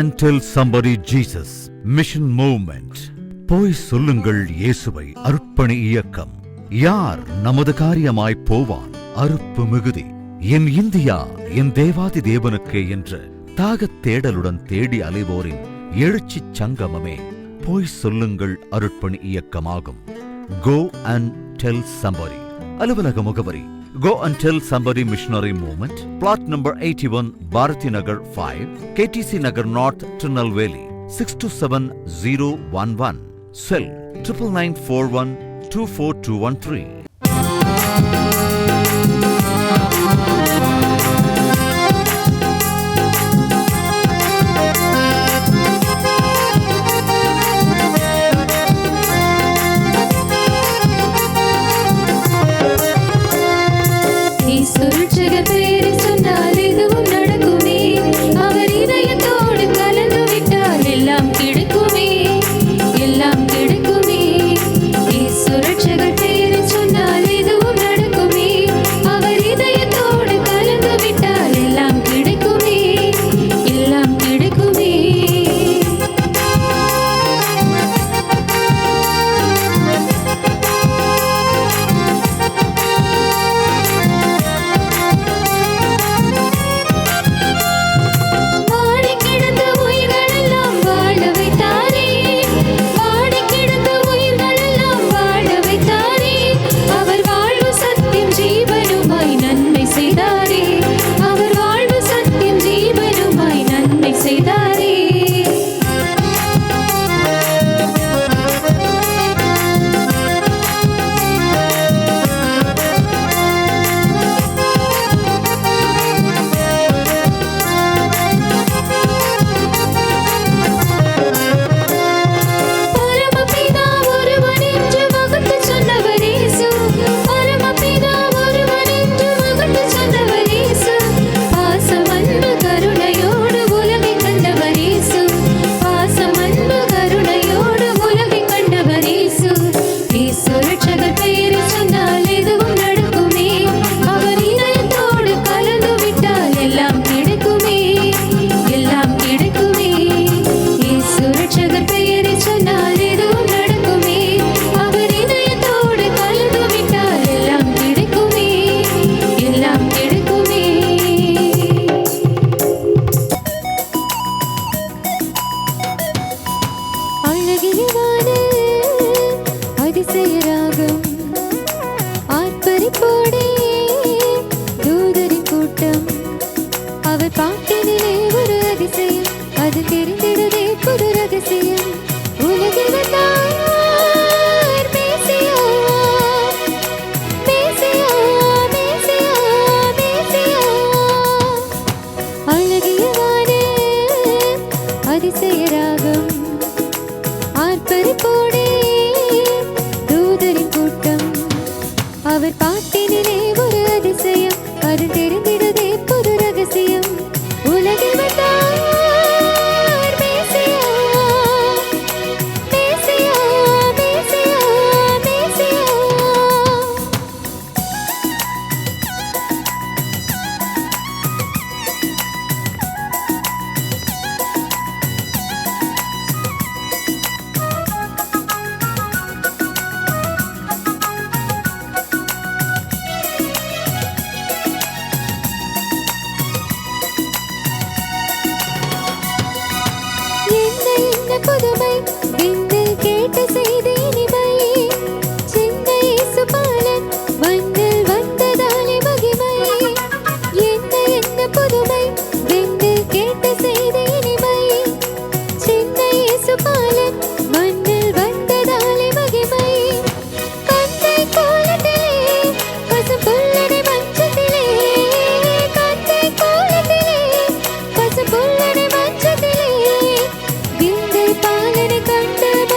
and tell somebody Jesus mission movement. போய் சொல்லுங்கள் இயேசுவை அர்ப்பணி இயக்கம். யார் நமது காரியமாய் போவான் அறுப்பு மிகுதி. என் இந்தியா என் தேவாதி தேவனுக்கே என்ற தாகத் தேடலுடன் தேடி அலைவோரின் எழுச்சிச் சங்கமமே போய் சொல்லுங்கள் அருட்பணி இயக்கமாகும். Go and tell somebody. அலுவலக முகவரி Go and tell somebody missionary movement. Plot number 81 Bharati Nagar 5 KTC Nagar North Tirunelveli 627011. Cell 9941 24213. பாலனை கண்ட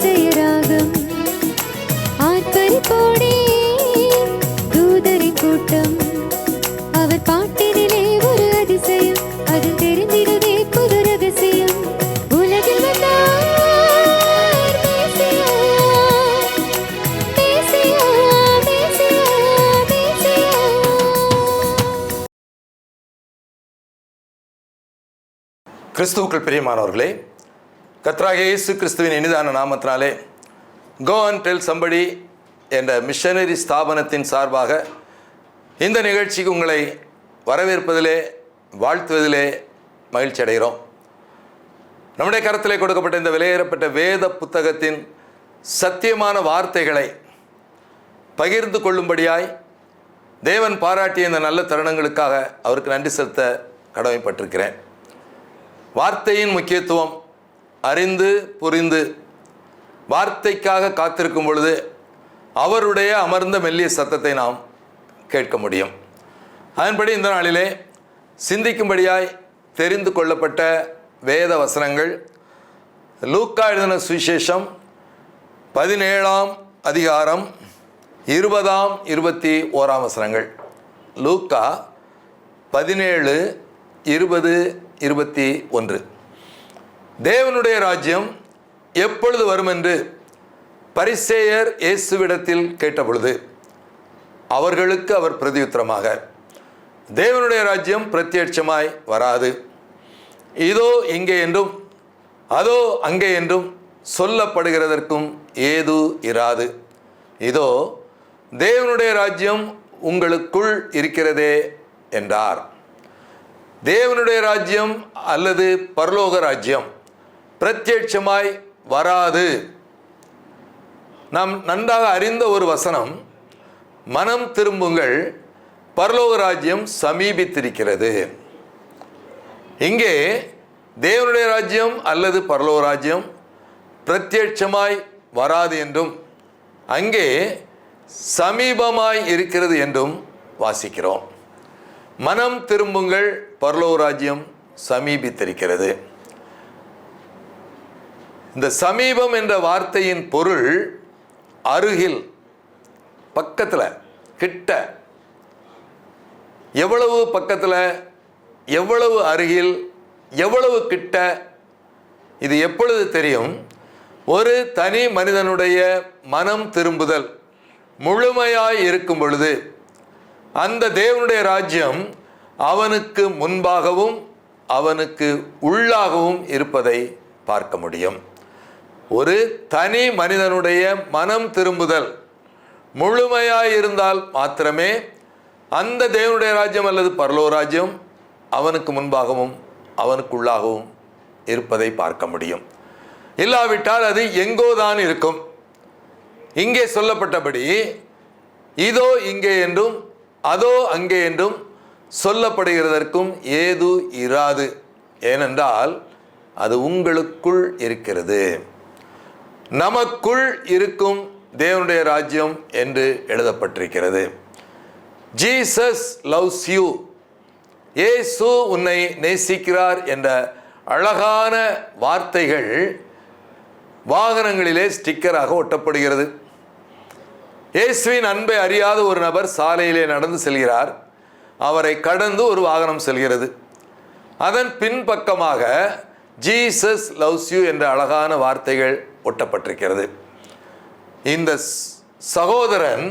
அதிசயராகம் ஆர்ப்பரிப்போடே தூதரின் கூட்டம் அவர் பாட்டினிலே ஒரு அதிசயம் அது தெரிந்திடுதே புது ரகசியம் உலகில் வந்தார் மேசியா, மேசியா, மேசியா, மேசியா. கிறிஸ்துவுக்குள் பிரியமானவர்களே, கர்த்தராகிய இயேசு கிறிஸ்துவின் இனிதான நாமத்தினாலே கோ அண்ட் டெல் சம்படி என்ற மிஷனரி ஸ்தாபனத்தின் சார்பாக இந்த நிகழ்ச்சிக்கு உங்களை வரவேற்பதிலே வாழ்த்துவதிலே மகிழ்ச்சி அடைகிறோம். நம்முடைய கரத்திலே கொடுக்கப்பட்ட இந்த விலையேறப்பட்ட வேத புத்தகத்தின் சத்தியமான வார்த்தைகளை பகிர்ந்து கொள்ளும்படியாய் தேவன் பாராட்டிய இந்த நல்ல தருணங்களுக்காக அவருக்கு நன்றி செலுத்த கடமைப்பட்டிருக்கிறேன். வார்த்தையின் முக்கியத்துவம் அறிந்து புரிந்து வார்த்தைக்காக காத்திருக்கும் பொழுது அவருடைய அமர்ந்த மெல்லிய சத்தத்தை நாம் கேட்க முடியும். அதன்படி இந்த நாளிலே சிந்திக்கும்படியாய் தெரிந்து கொள்ளப்பட்ட வேத வசனங்கள் லூக்கா எழுதின சுவிசேஷம் 17ஆம் அதிகாரம் 20ஆம் 21ஆம் வசனங்கள். லூக்கா 17, 20, 21. தேவனுடைய ராஜ்யம் எப்பொழுது வரும் என்று பரிசேயர் இயேசுவிடத்தில் கேட்டபொழுது அவர்களுக்கு அவர் பிரதியுத்தரமாக, தேவனுடைய ராஜ்யம் பிரத்யட்சமாய் வராது, இதோ இங்கே என்றும் அதோ அங்கே என்றும் சொல்லப்படுகிறதற்கும் ஏது இராது. இதோ தேவனுடைய ராஜ்யம் உங்களுக்குள் இருக்கிறதே என்றார். தேவனுடைய ராஜ்யம் அல்லது பரலோக ராஜ்யம் பிரத்யட்சமாய் வராது. நாம் நன்றாக அறிந்த ஒரு வசனம், மனம் திரும்புங்கள், பரலோக ராஜ்யம் சமீபித்திருக்கிறது. இங்கே தேவனுடைய ராஜ்யம் அல்லது பரலோக ராஜ்யம் பிரத்யட்சமாய் வராது என்றும் அங்கே சமீபமாய் இருக்கிறது என்றும் வாசிக்கிறோம். மனம் திரும்புங்கள், பரலோக ராஜ்யம் சமீபித்திருக்கிறது. இந்த சமீபம் என்ற வார்த்தையின் பொருள் அருகில், பக்கத்தில், கிட்ட. எவ்வளவு பக்கத்தில், எவ்வளவு அருகில், எவ்வளவு கிட்ட, இது எப்பொழுது தெரியும்? ஒரு தனி மனிதனுடைய மனம் திரும்புதல் முழுமையாய் இருக்கும் பொழுது அந்த தேவனுடைய ராஜ்யம் அவனுக்கு முன்பாகவும் அவனுக்கு உள்ளாகவும் இருப்பதை பார்க்க முடியும். ஒரு தனி மனிதனுடைய மனம் திரும்புதல் முழுமையாய் இருந்தால் மாத்திரமே அந்த தேவனுடைய ராஜ்யம் அல்லது பரலோக ராஜ்யம் அவனுக்கு முன்பாகவும் அவனுக்குள்ளாகவும் இருப்பதை பார்க்க முடியும். இல்லாவிட்டால் அது எங்கோதான் இருக்கும். இங்கே சொல்லப்பட்டபடி இதோ இங்கே என்றும் அதோ அங்கே என்றும் சொல்லப்படுகிறதற்கும் ஏது இராது. ஏனென்றால் அது உங்களுக்குள் இருக்கிறது. நமக்குள் இருக்கும் தேவனுடைய ராஜ்யம் என்று எழுதப்பட்டிருக்கிறது. ஜீசஸ் லவ்ஸ் யூ, இயேசு உன்னை நேசிக்கிறார் என்ற அழகான வார்த்தைகள் வாகனங்களிலே ஸ்டிக்கராக ஒட்டப்படுகிறது. இயேசுவின் அன்பை அறியாத ஒரு நபர் சாலையிலே நடந்து செல்கிறார். அவரை கடந்து ஒரு வாகனம் செல்கிறது. அதன் பின்பக்கமாக ஜீசஸ் லவ்ஸ் யூ என்ற அழகான வார்த்தைகள் ஒட்டப்பட்டிருக்கிறது. இந்த சகோதரன்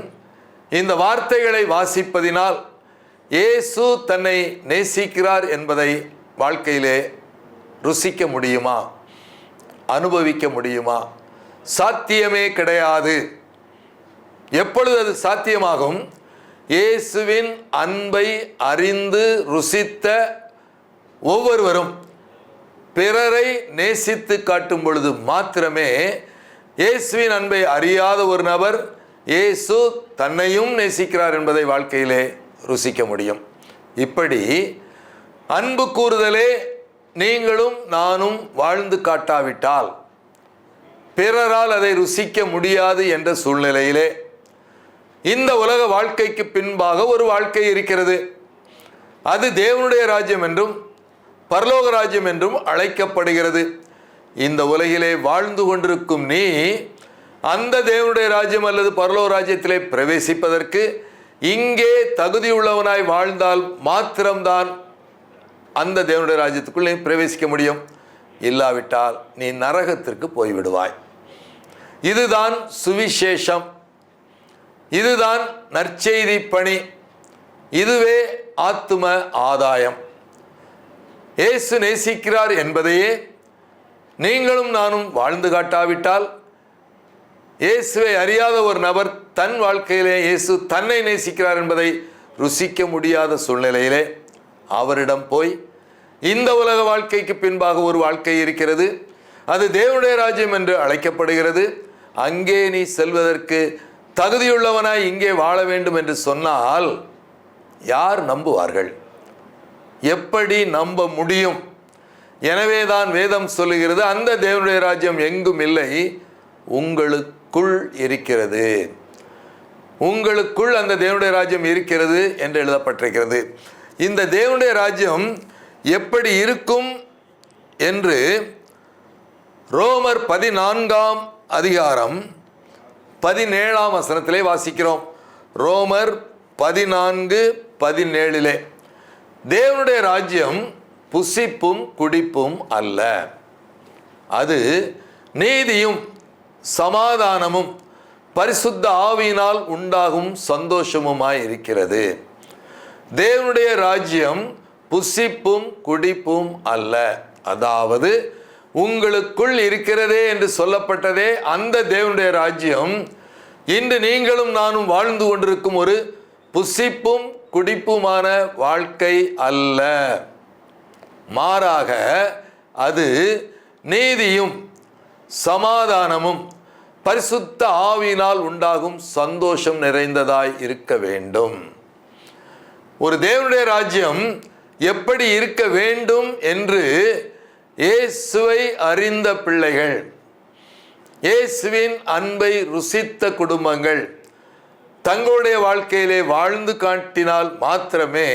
இந்த வார்த்தைகளை வாசிப்பதினால் இயேசு தன்னை நேசிக்கிறார் என்பதை வாழ்க்கையிலே ருசிக்க முடியுமா? அனுபவிக்க முடியுமா? சாத்தியமே கிடையாது. எப்பொழுது அது சாத்தியமாகும்? இயேசுவின் அன்பை அறிந்து ருசித்த ஒவ்வொருவரும் பிறரை நேசித்து காட்டும் பொழுது மாத்திரமே இயேசுவின் அன்பை அறியாத ஒரு நபர் இயேசு தன்னையும் நேசிக்கிறார் என்பதை வாழ்க்கையிலே ருசிக்க முடியும். இப்படி அன்பு கூறுதலே நீங்களும் நானும் வாழ்ந்து காட்டாவிட்டால் பிறரால் அதை ருசிக்க முடியாது என்ற சூழ்நிலையிலே இந்த உலக வாழ்க்கைக்கு பின்பாக ஒரு வாழ்க்கை இருக்கிறது. அது தேவனுடைய ராஜ்யம் என்றும் பரலோக ராஜ்யம் என்றும் அழைக்கப்படுகிறது. இந்த உலகிலே வாழ்ந்து கொண்டிருக்கும் நீ அந்த தேவனுடைய ராஜ்யம் அல்லது பரலோக ராஜ்யத்திலே பிரவேசிப்பதற்கு இங்கே தகுதியுள்ளவனாய் வாழ்ந்தால் மாத்திரம்தான் அந்த தேவனுடைய ராஜ்யத்துக்குள் நீ பிரவேசிக்க முடியும். இல்லாவிட்டால் நீ நரகத்திற்கு போய்விடுவாய். இதுதான் சுவிசேஷம், இதுதான் நற்செய்தி பணி, இதுவே ஆத்தும ஆதாயம். இயேசு நேசிக்கிறார் என்பதையே நீங்களும் நானும் வாழ்ந்து காட்டாவிட்டால், இயேசுவை அறியாத ஒரு நபர் தன் வாழ்க்கையிலே இயேசு தன்னை நேசிக்கிறார் என்பதை ருசிக்க முடியாத சூழ்நிலையிலே அவரிடம் போய், இந்த உலக வாழ்க்கைக்கு பின்பாக ஒரு வாழ்க்கை இருக்கிறது, அது தேவனுடைய ராஜ்யம் என்று அழைக்கப்படுகிறது, அங்கே நீ செல்வதற்கு தகுதியுள்ளவனாய் இங்கே வாழ வேண்டும் என்று சொன்னால் யார் நம்புவார்கள்? எப்படி நம்ப முடியும்? எனவேதான் வேதம் சொல்லுகிறது, அந்த தேவனுடைய ராஜ்யம் எங்கும் இல்லை, உங்களுக்குள் இருக்கிறது. உங்களுக்குள் அந்த தேவனுடைய ராஜ்யம் இருக்கிறது என்று எழுதப்பட்டிருக்கிறது. இந்த தேவனுடைய ராஜ்யம் எப்படி இருக்கும் என்று ரோமர் 14ஆம் அதிகாரம் 17ஆம் வசனத்திலே வாசிக்கிறோம். ரோமர் 14:17 தேவனுடைய ராஜ்யம் புசிப்பும் குடிப்பும் அல்ல, அது நீதியும் சமாதானமும் பரிசுத்த ஆவியினால் உண்டாகும் சந்தோஷமுமாய் இருக்கிறது. தேவனுடைய ராஜ்யம் புசிப்பும் குடிப்பும் அல்ல, அதாவது உங்களுக்குள் இருக்கிறதே என்று சொல்லப்பட்டதே அந்த தேவனுடைய ராஜ்யம் இன்று நீங்களும் நானும் வாழ்ந்து கொண்டிருக்கும் ஒரு புசிப்பும் குடிப்புமான வாழ்க்கை அல்ல. மாறாக அது நீதியும் சமாதானமும் பரிசுத்த ஆவியினால் உண்டாகும் சந்தோஷம் நிறைந்ததாய் இருக்க வேண்டும். ஒரு தேவனுடைய ராஜ்யம் எப்படி இருக்க வேண்டும் என்று இயேசுவை அறிந்த பிள்ளைகள், இயேசுவின் அன்பை ருசித்த குடும்பங்கள் தங்களுடைய வாழ்க்கையிலே வாழ்ந்து காட்டினால் மாத்திரமே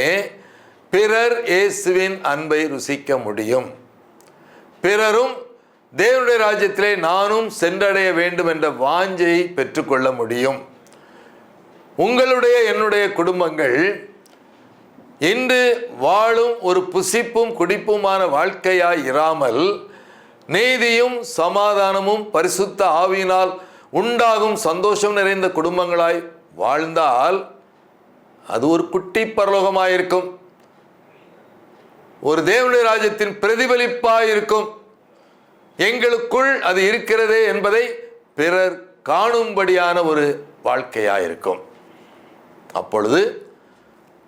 பிறர் இயேசுவின் அன்பை ருசிக்க முடியும். பிறரும் தேவனுடைய ராஜ்யத்திலே நானும் சென்றடைய வேண்டும் என்ற வாஞ்சையை பெற்றுக்கொள்ள முடியும். உங்களுடைய என்னுடைய குடும்பங்கள் இன்று வாழும் ஒரு புசிப்பும் குடிப்புமான வாழ்க்கையாய் இராமல் நீதியும் சமாதானமும் பரிசுத்த ஆவியினால் உண்டாகும் சந்தோஷம் நிறைந்த குடும்பங்களாய் வாழ்ந்தால் அது ஒரு குட்டி பரலோகமாயிருக்கும், ஒரு தேவனுடைய ராஜ்யத்தின் பிரதிபலிப்பாயிருக்கும். எங்களுக்குள் அது இருக்கிறதே என்பதை பிறர் காணும்படியான ஒரு வாழ்க்கையாயிருக்கும். அப்பொழுது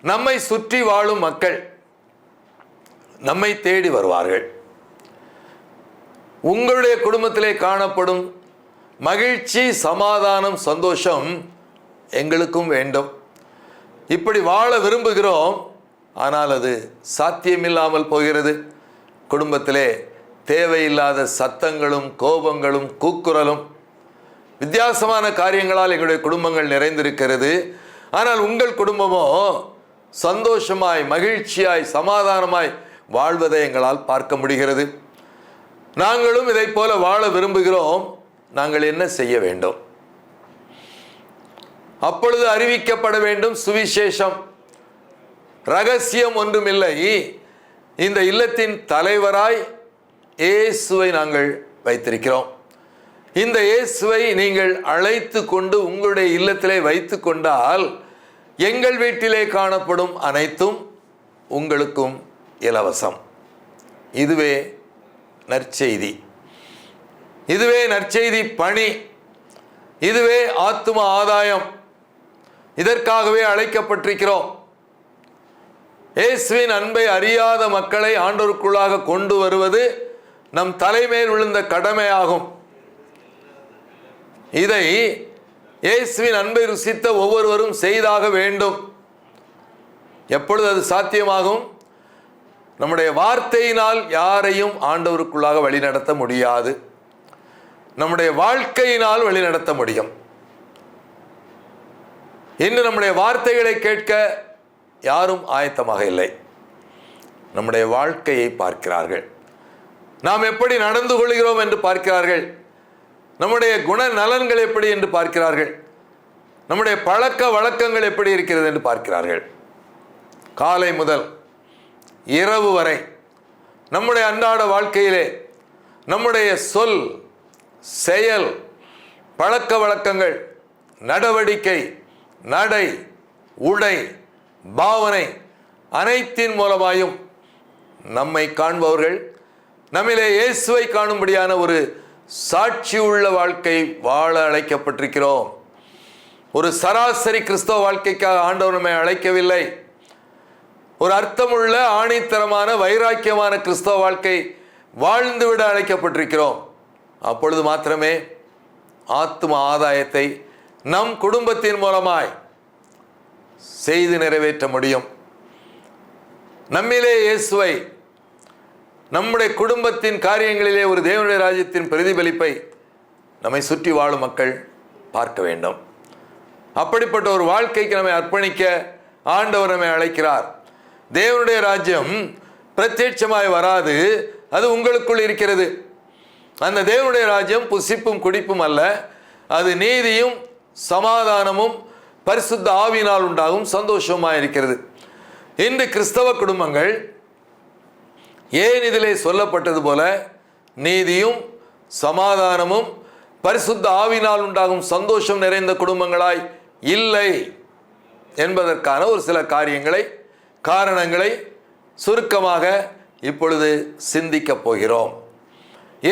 நம்மை சுற்றி வாழும் மக்கள் நம்மை தேடி வருவார்கள். உங்களுடைய குடும்பத்திலே காணப்படும் மகிழ்ச்சி, சமாதானம், சந்தோஷம் எங்களுக்கும் வேண்டும். இப்படி வாழ விரும்புகிறோம், ஆனால் அது சாத்தியமில்லாமல் போகிறது. குடும்பத்திலே தேவையில்லாத சத்தங்களும் கோபங்களும் கூக்குரலும் வித்தியாசமான காரியங்களால் எங்களுடைய குடும்பங்கள் நிறைந்திருக்கிறது. ஆனால் உங்கள் குடும்பமோ சந்தோஷமாய் மகிழ்ச்சியாய் சமாதானமாய் வாழ்வதை எங்களால் பார்க்க முடிகிறது. நாங்களும் இதை போல வாழ விரும்புகிறோம். நாங்கள் என்ன செய்ய வேண்டும்? அப்பொழுது அறிவிக்கப்பட வேண்டும் சுவிசேஷம். ரகசியம் ஒன்றுமில்லை. இந்த இல்லத்தின் தலைவராய் இயேசுவை நாங்கள் வைத்திருக்கிறோம். இந்த இயேசுவை நீங்கள் அழைத்து கொண்டு உங்களுடைய இல்லத்திலே வைத்து கொண்டால் எங்கள் வீட்டிலே காணப்படும் அனைத்தும் உங்களுக்கும் இலவசம். இதுவே நற்செய்தி, இதுவே நற்செய்தி பணி, இதுவே ஆத்தும ஆதாயம். இதற்காகவே அழைக்கப்பட்டிருக்கிறோம். இயேசுவின் அன்பை அறியாத மக்களை ஆண்டவருக்குள்ளாக கொண்டு வருவது நம் தலைமையில் விழுந்த கடமையாகும். இதை இயேசுவின் அன்பை ருசித்த ஒவ்வொருவரும் செய்தாக வேண்டும். எப்பொழுது அது சாத்தியமாகும்? நம்முடைய வார்த்தையினால் யாரையும் ஆண்டவருக்குள்ளாக வழிநடத்த முடியாது. நம்முடைய வாழ்க்கையினால் வழிநடத்த முடியும். இன்று நம்முடைய வார்த்தைகளை கேட்க யாரும் ஆயத்தமாக இல்லை. நம்முடைய வாழ்க்கையை பார்க்கிறார்கள். நாம் எப்படி நடந்து கொள்கிறோம் என்று பார்க்கிறார்கள். நம்முடைய குண நலன்கள் எப்படி என்று பார்க்கிறார்கள். நம்முடைய பழக்க வழக்கங்கள் எப்படி இருக்கிறது என்று பார்க்கிறார்கள். காலை முதல் இரவு வரை நம்முடைய அன்றாட வாழ்க்கையிலே நம்முடைய சொல், செயல், பழக்க வழக்கங்கள், நடவடிக்கை, நடை, உடை, பாவனை அனைத்தின் மூலமாயும் நம்மை காண்பவர்கள் நம்மிலே இயேசுவை காணும்படியான ஒரு சாட்சி உள்ள வாழ்க்கை வாழ அழைக்கப்பட்டிருக்கிறோம். ஒரு சராசரி கிறிஸ்தவ வாழ்க்கைக்காக ஆண்டவர் நம்மை அழைக்கவில்லை. ஒரு அர்த்தமுள்ள ஆணித்தரமான வைராக்கியமான கிறிஸ்தவ வாழ்க்கை வாழ்ந்துவிட அழைக்கப்பட்டிருக்கிறோம். அப்பொழுது மாத்திரமே ஆத்தும ஆதாயத்தை நம் குடும்பத்தின் மூலமாய் செய்து நிறைவேற்ற முடியும். நம்மிலே இயேசுவை நம்முடைய குடும்பத்தின் காரியங்களிலே ஒரு தேவனுடைய ராஜ்யத்தின் பிரதிபலிப்பை நம்மை சுற்றி வாழும் மக்கள் பார்க்க வேண்டும். அப்படிப்பட்ட ஒரு வாழ்க்கைக்கு நம்மை அர்ப்பணிக்க ஆண்டவர் நம்மை அழைக்கிறார். தேவனுடைய ராஜ்யம் பிரத்யட்சமாய் வராது, அது உங்களுக்குள் இருக்கிறது. அந்த தேவனுடைய ராஜ்யம் புசிப்பும் குடிப்பும் அல்ல, அது நீதியும் சமாதானமும் பரிசுத்த ஆவியினால் உண்டாகும் சந்தோஷமாக இருக்கிறது. இன்று கிறிஸ்தவ குடும்பங்கள் ஏன் இதிலே சொல்லப்பட்டது போல நீதியும் சமாதானமும் பரிசுத்த ஆவியினால் உண்டாகும் சந்தோஷம் நிறைந்த குடும்பங்களாய் இல்லை என்பதற்கான ஒரு சில காரணங்களை சுருக்கமாக இப்பொழுது சிந்திக்கப் போகிறோம்.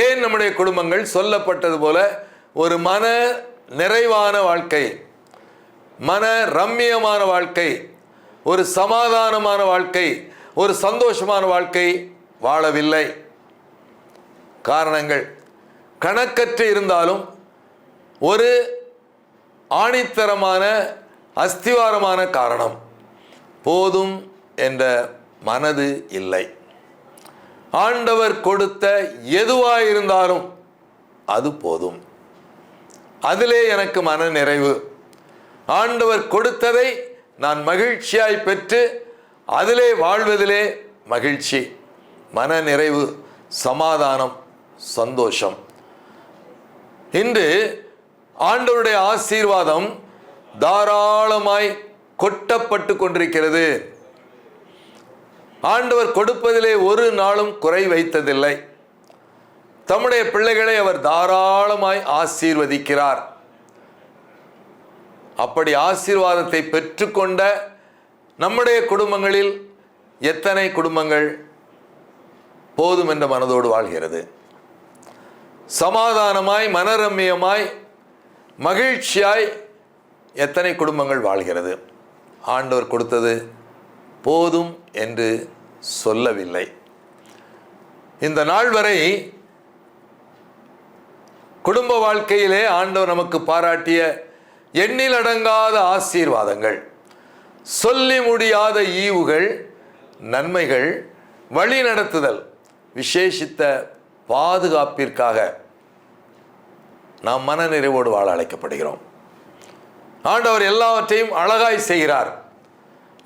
ஏன் நம்முடைய குடும்பங்கள் சொல்லப்பட்டது போல ஒரு மன நிறைவான வாழ்க்கை, மன ரம்மியமான வாழ்க்கை, ஒரு சமாதானமான வாழ்க்கை, ஒரு சந்தோஷமான வாழ்க்கை வாழவில்லை? காரணங்கள் கணக்கற்று இருந்தாலும் ஒரு ஆணித்தரமான அஸ்திவாரமான காரணம், போதும் என்ற மனது இல்லை. ஆண்டவர் கொடுத்த எதுவாயிருந்தாலும் அது போதும், அதிலே எனக்கு மன நிறைவு. ஆண்டவர் கொடுத்ததை நான் மகிழ்ச்சியாய் பெற்று அதிலே வாழ்வதிலே மகிழ்ச்சி, மன நிறைவு, சமாதானம், சந்தோஷம். இன்று ஆண்டவருடைய ஆசீர்வாதம் தாராளமாய் கொட்டப்பட்டு கொண்டிருக்கிறது. ஆண்டவர் கொடுப்பதிலே ஒரு நாளும் குறை வைத்ததில்லை. தம்முடைய பிள்ளைகளை அவர் தாராளமாய் ஆசீர்வதிக்கிறார். அப்படி ஆசீர்வாதத்தை பெற்றுக்கொண்ட நம்முடைய குடும்பங்களில் எத்தனை குடும்பங்கள் போதும் என்ற மனதோடு வாழ்கிறது? சமாதானமாய், மனரம்மியமாய், மகிழ்ச்சியாய் எத்தனை குடும்பங்கள் வாழ்கிறது? ஆண்டவர் கொடுத்தது போதும் என்று சொல்லவில்லை. இந்த நாள் வரை குடும்ப வாழ்க்கையிலே ஆண்டவர் நமக்கு பாராட்டிய எண்ணிலடங்காத ஆசீர்வாதங்கள், சொல்லி முடியாத ஈவுகள், நன்மைகள், வழி நடத்துதல், விசேஷித்த பாதுகாப்பிற்காக நாம் மனநிறைவோடு வாழ அழைக்கப்படுகிறோம். ஆண்டவர் எல்லாவற்றையும் அழகாய் செய்கிறார்,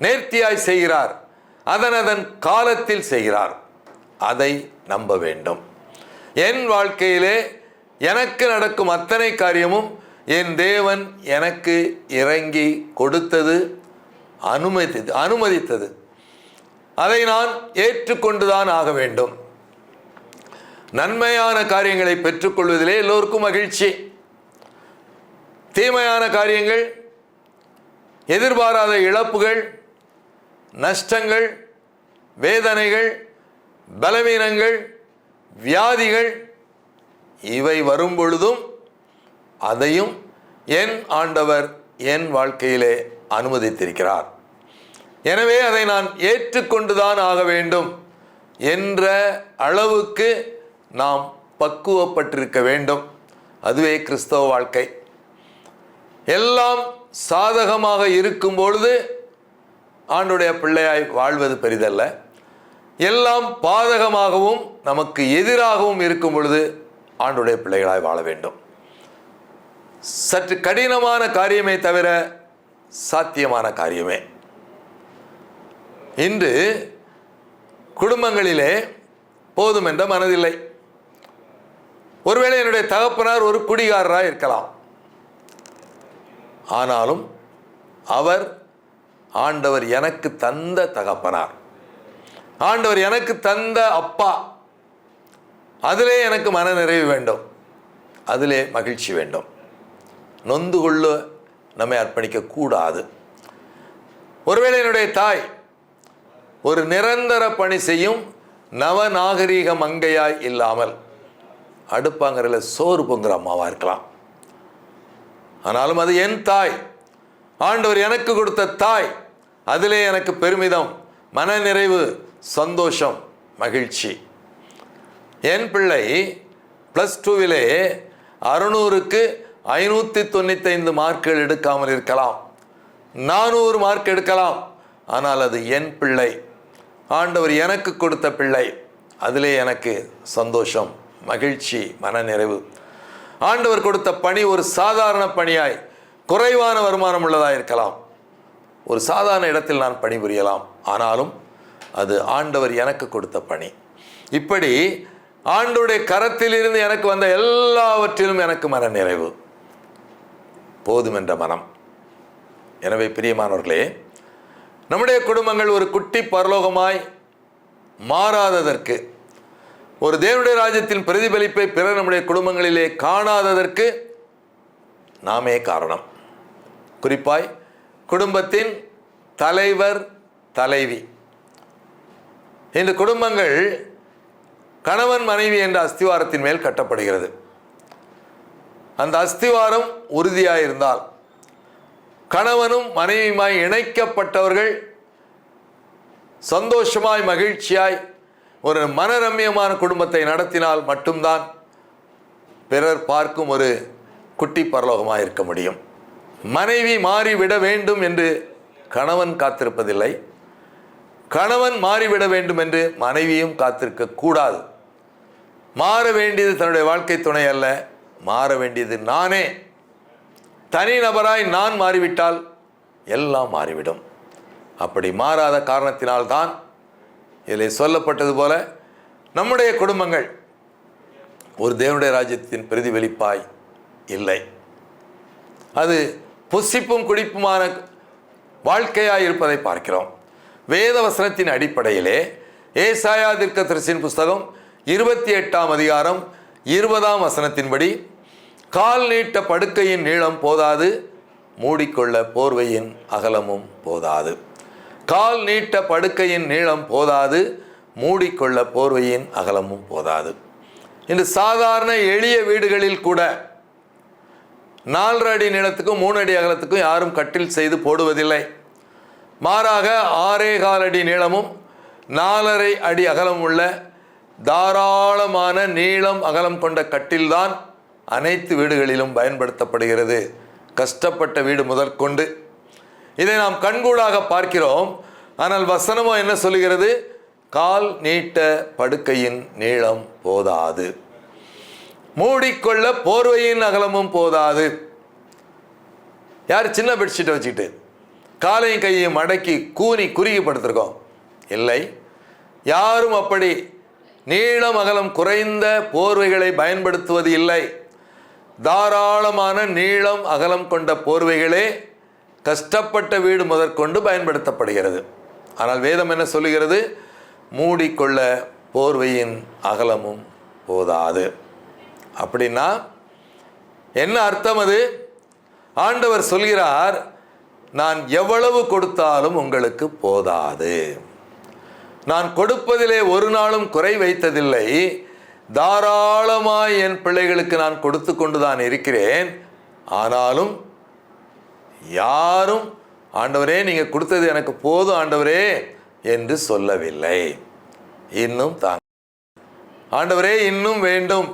நேர்த்தியாய் செய்கிறார், அதன் காலத்தில் செய்கிறார். அதை நம்ப வேண்டும். என் வாழ்க்கையிலே எனக்கு நடக்கும் அத்தனை காரியமும் என் தேவன் எனக்கு இறங்கி கொடுத்தது, அனுமதித்தது. அதை நான் ஏற்றுக்கொண்டுதான் ஆக வேண்டும். நன்மையான காரியங்களை பெற்றுக்கொள்வதிலே எல்லோருக்கும் மகிழ்ச்சி. தீமையான காரியங்கள், எதிர்பாராத இழப்புகள், நஷ்டங்கள், வேதனைகள், பலவீனங்கள், வியாதிகள் இவை வரும் பொழுதும் அதையும் என் ஆண்டவர் என் வாழ்க்கையிலே அனுமதித்திருக்கிறார். எனவே அதை நான் ஏற்றுக்கொண்டுதான் ஆக வேண்டும் என்ற அளவுக்கு நாம் பக்குவப்பட்டிருக்க வேண்டும். அதுவே கிறிஸ்தவ வாழ்க்கை. எல்லாம் சாதகமாக இருக்கும் பொழுது ஆண்டுடைய பிள்ளையாய் வாழ்வது பெரிதல்ல. எல்லாம் பாதகமாகவும் நமக்கு எதிராகவும் இருக்கும் பொழுது ஆண்டுடைய பிள்ளைகளாய் வாழ வேண்டும். சற்று கடினமான காரியமே தவிர சாத்தியமான காரியமே. இன்று குடும்பங்களிலே போதும் என்ற மனதில்லை. ஒருவேளை என்னுடைய தகப்பனார் ஒரு குடிகாரராக இருக்கலாம். ஆனாலும் அவர் ஆண்டவர் எனக்கு தந்த தகப்பனார், ஆண்டவர் எனக்கு தந்த அப்பா. அதிலே எனக்கு மனநிறைவு வேண்டும், அதிலே மகிழ்ச்சி வேண்டும். நொந்து கொள்ள நம்மை அர்ப்பணிக்க கூடாது. ஒருவேளை என்னுடைய தாய் ஒரு நிரந்தர பணி செய்யும் நவநாகரீக மங்கையாய் இல்லாமல் அடுப்பாங்கரையில் சோறு பொங்குற அம்மாவாக இருக்கலாம். ஆனாலும் அது என் தாய், ஆண்டவர் எனக்கு கொடுத்த தாய். அதிலே எனக்கு பெருமிதம், மனநிறைவு, சந்தோஷம், மகிழ்ச்சி. என் பிள்ளை +2விலே 600க்கு 595 மார்க்குகள் எடுக்காமல் இருக்கலாம், 400 மார்க் எடுக்கலாம். ஆனால் அது என் பிள்ளை, ஆண்டவர் எனக்கு கொடுத்த பிள்ளை. அதிலே எனக்கு சந்தோஷம், மகிழ்ச்சி, மனநிறைவு. ஆண்டவர் கொடுத்த பணி ஒரு சாதாரண பணியாய், குறைவான வருமானம் உள்ளதாக இருக்கலாம், ஒரு சாதாரண இடத்தில் நான் பணிபுரியலாம். ஆனாலும் அது ஆண்டவர் எனக்கு கொடுத்த பணி. இப்படி ஆண்டவருடைய கரத்திலிருந்து எனக்கு வந்த எல்லாவற்றிலும் எனக்கு மனநிறைவு, போதும் என்ற மனம். எனவே பிரியமானவர்களே, நம்முடைய குடும்பங்கள் ஒரு குட்டி பரலோகமாய் மாறாததற்கு, ஒரு தேவனுடைய ராஜ்யத்தின் பிரதிபலிப்பை பிற நம்முடைய குடும்பங்களிலே காணாததற்கு நாமே காரணம். குறிப்பாய் குடும்பத்தின் தலைவர், தலைவி. இந்த குடும்பங்கள் கணவன் மனைவி என்ற அஸ்திவாரத்தின் மேல் கட்டப்படுகிறது. அந்த அஸ்திவாரம் உறுதியாயிருந்தால் கணவனும் மனைவியுமாய் இணைக்கப்பட்டவர்கள் சந்தோஷமாய் மகிழ்ச்சியாய் ஒரு மனரம்யமான குடும்பத்தை நடத்தினால் மட்டும்தான் பிறர் பார்க்கும் ஒரு குட்டி பரலோகமாக இருக்க முடியும். மனைவி மாறிவிட வேண்டும் என்று கணவன் காத்திருப்பதில்லை, கணவன் மாறிவிட வேண்டும் என்று மனைவியும் காத்திருக்க கூடாது. மாற வேண்டியது தன்னுடைய வாழ்க்கை துணை அல்ல, மாற வேண்டியது நானே. தனி நபராய் நான் மாறிவிட்டால் எல்லாம் மாறிவிடும். அப்படி மாறாத காரணத்தினால்தான் இதில் சொல்லப்பட்டது போல நம்முடைய குடும்பங்கள் ஒரு தேவனுடைய ராஜ்யத்தின் பிரதிபலிப்பாய் இல்லை. அது புசிப்பும் குடிப்புமான வாழ்க்கையாய் இருப்பதை பார்க்கிறோம். வேத வசனத்தின் அடிப்படையிலே ஏசாயா தீர்க்கதரிசியின் புஸ்தகம் 28ஆம் அதிகாரம் 20ஆம் வசனத்தின்படி, கால் நீட்ட படுக்கையின் நீளம் போதாது, மூடிக்கொள்ள போர்வையின் அகலமும் போதாது. கால் நீட்ட படுக்கையின் நீளம் போதாது, மூடிக்கொள்ள போர்வையின் அகலமும் போதாது. இன்று சாதாரண எளிய வீடுகளில் கூட 4 அடி நீளத்துக்கும் 3 அடி அகலத்துக்கும் யாரும் கட்டில் செய்து போடுவதில்லை. மாறாக 6.25 அடி நீளமும் 4.5 அடி அகலம் உள்ள தாராளமான நீளம் அகலம் கொண்ட கட்டில்தான் அனைத்து வீடுகளிலும் பயன்படுத்தப்படுகிறது, கஷ்டப்பட்ட வீடு முதற்கொண்டு. இதை நாம் கண்கூடாக பார்க்கிறோம். ஆனால் வசனமோ என்ன சொல்லுகிறது? கால் நீட்ட படுக்கையின் நீளம் போதாது, மூடிக்கொள்ள போர்வையின் அகலமும் போதாது. யார் சின்ன பெட்ஷீட்டை வச்சுக்கிட்டு காலையும் கையும் மடக்கி கூனி குறுகி படுத்திருக்கோம்? இல்லை, யாரும் அப்படி நீளம் அகலம் குறைந்த போர்வைகளை பயன்படுத்துவது இல்லை. தாராளமான நீளம் அகலம் கொண்ட போர்வைகளே கஷ்டப்பட்ட வீடு முதற்கொண்டு பயன்படுத்தப்படுகிறது. ஆனால் வேதம் என்ன சொல்லுகிறது? மூடிக்கொள்ள போர்வையின் அகலமும் போதாது. அப்படின்னா என்ன அர்த்தம்? அது ஆண்டவர் சொல்கிறார், நான் எவ்வளவு கொடுத்தாலும் உங்களுக்கு போதாது. நான் கொடுப்பதிலே ஒரு நாளும் குறை வைத்ததில்லை. தாராளமாய் என் பிள்ளைகளுக்கு நான் கொடுத்து கொண்டுதான் இருக்கிறேன். ஆனாலும் யாரும் ஆண்டவரே நீங்கள் கொடுத்தது எனக்கு போதும் ஆண்டவரே என்று சொல்லவில்லை. இன்னும் தாங்க ஆண்டவரே, இன்னும் வேண்டும்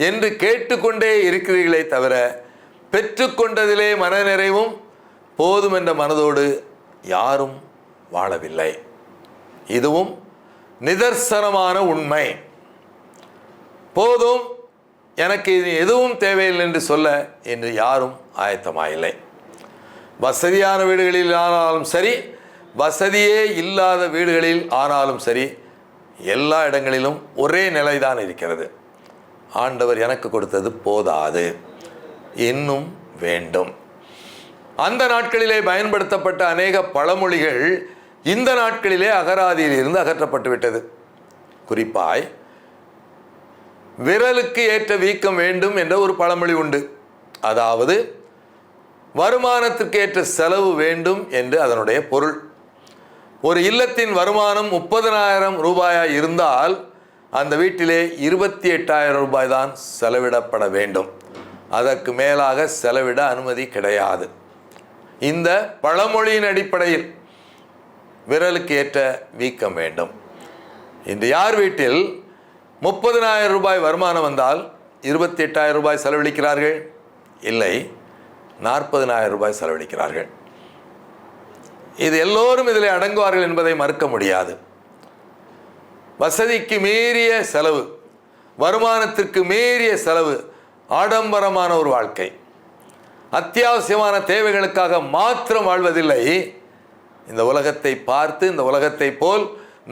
என்று கேட்டுக்கொண்டே இருக்கிறீர்களே தவிர பெற்றுக்கொண்டதிலே மனநிறைவும் போதும் என்ற மனதோடு யாரும் வாழவில்லை. இதுவும் நிதர்சனமான உண்மை. போதும், எனக்கு இது எதுவும் தேவையில்லை என்று சொல்ல என்று யாரும் ஆயத்தமாயில்லை. வசதியான வீடுகளில் ஆனாலும் சரி, வசதியே இல்லாத வீடுகளில் ஆனாலும் சரி, எல்லா இடங்களிலும் ஒரே நிலைதான் இருக்கிறது. ஆண்டவர் எனக்கு கொடுத்தது போதாது, இன்னும் வேண்டும். அந்த நாட்களிலே பயன்படுத்தப்பட்ட அநேக பழமொழிகள் இந்த நாட்களிலே அகராதியில் இருந்து அகற்றப்பட்டு விட்டது. குறிப்பாய் விரலுக்கு ஏற்ற வீக்கம் வேண்டும் என்ற ஒரு பழமொழி உண்டு. அதாவது வருமானத்திற்கு ஏற்ற செலவு வேண்டும் என்று அதனுடைய பொருள். ஒரு இல்லத்தின் வருமானம் 30,000 ரூபாயாக இருந்தால் அந்த வீட்டிலே 28,000 ரூபாய் தான் செலவிடப்பட வேண்டும். அதற்கு மேலாக செலவிட அனுமதி கிடையாது. இந்த பழமொழியின் அடிப்படையில் விரலுக்கு ஏற்ற வீக்கம் வேண்டும். இன்று யார் வீட்டில் 30,000 ரூபாய் வருமானம் வந்தால் 28,000 ரூபாய் செலவழிக்கிறார்கள்? இல்லை, 40,000 ரூபாய் செலவழிக்கிறார்கள். இது எல்லோரும் இதில் அடங்குவார்கள் என்பதை மறுக்க முடியாது. வசதிக்கு மீறிய செலவு, வருமானத்திற்கு மீறிய செலவு, ஆடம்பரமான ஒரு வாழ்க்கை, அத்தியாவசியமான தேவைகளுக்காக மாத்திரம் வாழ்வதில்லை. இந்த உலகத்தை பார்த்து இந்த உலகத்தை போல்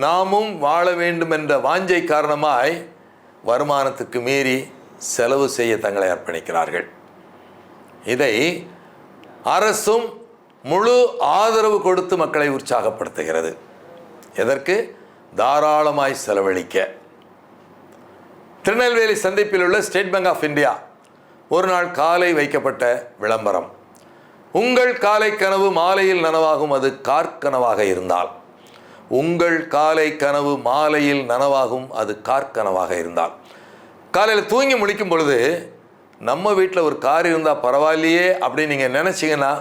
நாமும் வாழ வேண்டும் என்ற வாஞ்சை காரணமாய் வருமானத்துக்கு மீறி செலவு செய்ய தங்களை அர்ப்பணிக்கிறார்கள். இதை அரசும் முழு ஆதரவு கொடுத்து மக்களை உற்சாகப்படுத்துகிறது. எதற்கு? தாராளமாய் செலவழிக்க. திருநெல்வேலி சந்திப்பில் உள்ள ஸ்டேட் பேங்க் ஆஃப் இந்தியா ஒரு நாள் காலை வைக்கப்பட்ட விளம்பரம், உங்கள் காலை கனவு மாலையில் நனவாகும், அது கார்க்கனவாக இருந்தால். உங்கள் காலை கனவு மாலையில் நனவாகும், அது கார்க்கனவாக இருந்தால். காலையில் தூங்கி முழிக்கும் பொழுது நம்ம வீட்டில் ஒரு கார் இருந்தால் பரவாயில்லையே அப்படின்னு நீங்கள் நினச்சிங்கன்னா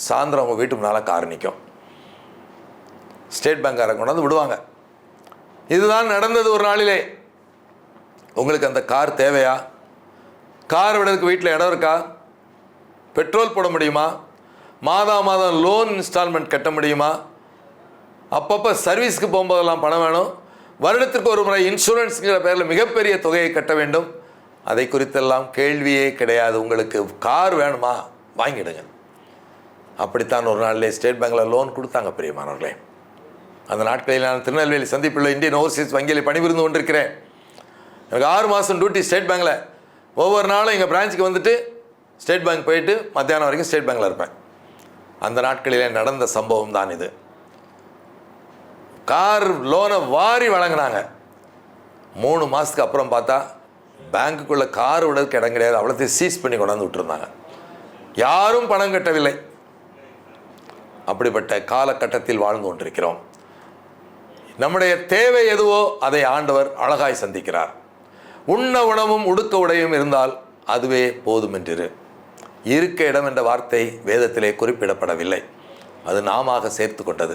சாயந்தரம் உங்கள் வீட்டு முன்னால் கார் நிற்கும். ஸ்டேட் பேங்க்காரை கொண்டாந்து விடுவாங்க. இதுதான் நடந்தது ஒரு நாளிலே. உங்களுக்கு அந்த கார் தேவையா? கார் விடுறதுக்கு வீட்டில் இடம் இருக்கா? பெட்ரோல் போட முடியுமா? மாதம் லோன் இன்ஸ்டால்மெண்ட் கட்ட முடியுமா? அப்பப்போ சர்வீஸ்க்கு போகும்போதெல்லாம் பணம் வேணும். வருடத்திற்கு ஒரு முறை இன்சூரன்ஸுங்கிற பேரில் மிகப்பெரிய தொகையை கட்ட வேண்டும். அதை குறித்தெல்லாம் கேள்வியே கிடையாது. உங்களுக்கு கார் வேணுமா? வாங்கிடுங்க. அப்படித்தான் ஒரு நாளிலே ஸ்டேட் பேங்கில் லோன் கொடுத்தாங்க பிரியமானவர்களே. அந்த நாட்களில் நான் திருநெல்வேலி சந்திப்பில் இந்தியன் ஓவர்சீஸ் வங்கியில் பணிபுரிந்து கொண்டிருக்கிறேன். எனக்கு 6 மாதம் டியூட்டி ஸ்டேட் பேங்கில். ஒவ்வொரு நாளும் எங்கள் பிரான்ச்சுக்கு வந்துட்டு ஸ்டேட் பேங்க் போயிட்டு மத்தியானம் வரைக்கும் ஸ்டேட் பேங்கில் இருப்பேன். அந்த நாட்களிலே நடந்த சம்பவம் தான் இது. கார் லோனை வாரி வழங்கினாங்க. 3 மாதத்துக்கு அப்புறம் பார்த்தா பேங்க்குள்ளே கார் விடறதுக்கு இடம் கிடையாது. அவ்வளோத்தையும் சீஸ் பண்ணி கொண்டாந்து விட்டுருந்தாங்க. யாரும் பணம் கட்டவில்லை. அப்படிப்பட்ட காலகட்டத்தில் வாழ்ந்து கொண்டிருக்கிறோம். நம்முடைய தேவை எதுவோ அதை ஆண்டவர் அழகாய் சந்திக்கிறார். உண்ண உணவும் உடுக்க உடையும் இருந்தால் அதுவே போதும் என்றிரு. இருக்க இடம் என்ற வார்த்தை வேதத்திலே குறிப்பிடப்படவில்லை, அது நாமாக சேர்த்து கொண்டது.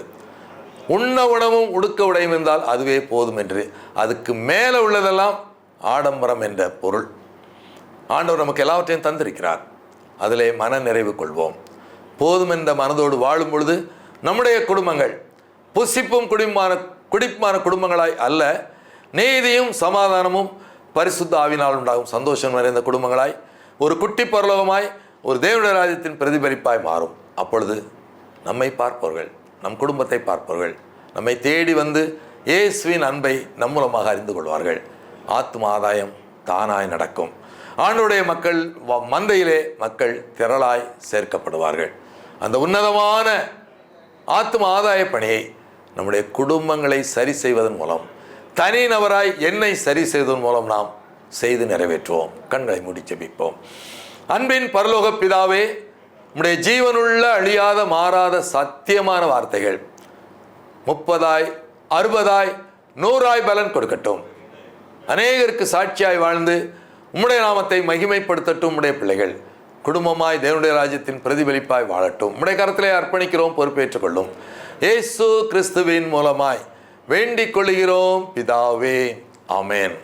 உண்ண உணவும் உடுக்க உடையும் இருந்தால் அதுவே போதும் என்று. அதுக்கு மேலே உள்ளதெல்லாம் ஆடம்பரம் என்ற பொருள். ஆண்டவர் நமக்கு எல்லாவற்றையும் தந்திருக்கிறார். அதிலே மன நிறைவு கொள்வோம். போதும் என்ற மனதோடு வாழும் பொழுது நம்முடைய குடும்பங்கள் புசிப்பும் குடிப்புமான குடும்பங்களாய் அல்ல, நீதியும் சமாதானமும் பரிசுத்த ஆவினால் உண்டாகும் சந்தோஷம் நிறைந்த குடும்பங்களாய், ஒரு குட்டி பரலோகமாய், ஒரு தேவனுடைய ராஜ்யத்தின் பிரதிபலிப்பாய் மாறும். அப்பொழுது நம்மை பார்ப்பவர்கள், நம் குடும்பத்தை பார்ப்பவர்கள் நம்மை தேடி வந்து இயேசுவின் அன்பை நம் மூலமாக அறிந்து கொள்வார்கள். ஆத்தும ஆதாயம் தானாய் நடக்கும். ஆண்டவருடைய மக்கள் மந்தையிலே மக்கள் திரளாய் சேர்க்கப்படுவார்கள். அந்த உன்னதமான ஆத்தும ஆதாய பணியை நம்முடைய குடும்பங்களை சரி செய்வதன் மூலம், தனிநபராய் என்னை சரி செய்வதன் மூலம் நாம் செய்து நிறைவேற்றுவோம். கண்களை மூடி ஜெபிப்போம். அன்பின் பரலோக பிதாவே, நம்முடைய ஜீவனுள்ள அழியாத மாறாத சத்தியமான வார்த்தைகள் 30, 60, 100 பலன் கொடுக்கட்டும். அநேகருக்கு சாட்சியாய் வாழ்ந்து உம்முடைய நாமத்தை மகிமைப்படுத்தட்டும். உம்முடைய பிள்ளைகள் குடும்பமாய் தேவனுடைய ராஜ்யத்தின் பிரதிபலிப்பாய் வாழட்டும். உம்முடைய கரத்திலே அர்ப்பணிக்கிறோம், பொறுப்பேற்றுக் கொள்ளும். இயேசு கிறிஸ்துவின் மூலமாய் வேண்டிக் கொள்கிறோம் பிதாவே. ஆமென்.